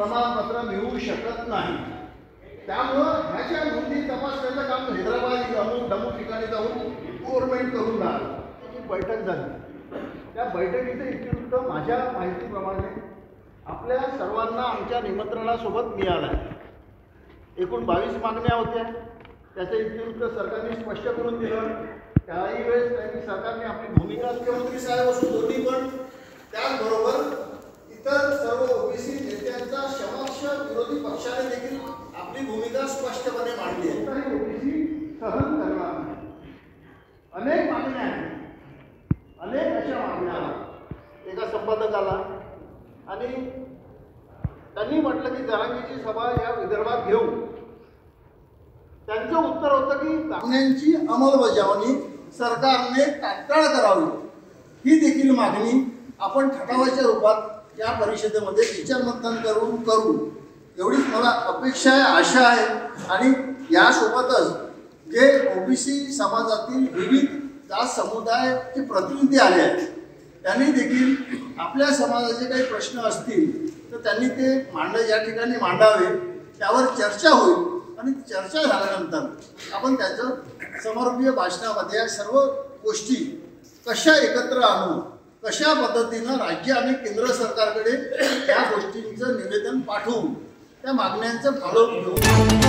प्रमाणपत्र मिळू शकत नाही। त्यामुळं ह्याच्या नोंदी तपासण्याचं काम हैदराबाद अमुक ठिकाणी जाऊन गव्हर्नमेंट करून राहिलं। बैठक झाली, त्या बैठकीचं इतिवृत्त माझ्या माहितीप्रमाणे आपल्या सर्वांना आमच्या निमंत्रणासोबत मिळालं आहे। एकूण 22 मागण्या होत्या, त्याचं इतिवृत्त सरकारने स्पष्ट करून दिलं। त्याही वेळेस त्यांनी सरकारने आपली भूमिका मुख्यमंत्री साहेब असून दोन्ही पण, त्याचबरोबर इतर सर्व ओबीसी नेत्यांचा समक्ष विरोधी पक्षाने देखील आपली भूमिका स्पष्टपणे मांडली आहे। ओबीसी सहन करणार नाही। अनेक मागण्या आहेत, अनेक अशा मागण्या आहेत। एका संपादकाला आणि त्यांनी म्हटलं की जरांगीची सभा या विदर्भात घेऊ। त्यांचं उत्तर होतं की मागण्यांची अंमलबजावणी सरकारने तात्काळ करावी। ही देखील मागणी आपण ठरावाच्या रूपात या परिषदेमध्ये विचारमंथन करू एवढीच मला अपेक्षा आहे, आशा आहे। आणि यासोबतच जे ओबीसी समाजातील विविध जात समुदायाचे प्रतिनिधी आले आहेत, त्यांनी देखील आपल्या समाजाचे काही प्रश्न असतील तर त्यांनी ते या ठिकाणी मांडावे, त्यावर चर्चा होईल आणि चर्चा झाल्यानंतर आपण त्याचं समारोपीय भाषणामध्ये या सर्व गोष्टी कशा एकत्र आणू, कशा पद्धतीनं राज्य आणि केंद्र सरकारकडे या गोष्टींचं निवेदन पाठवून त्या मागण्यांचं फॉलोअप घेऊ।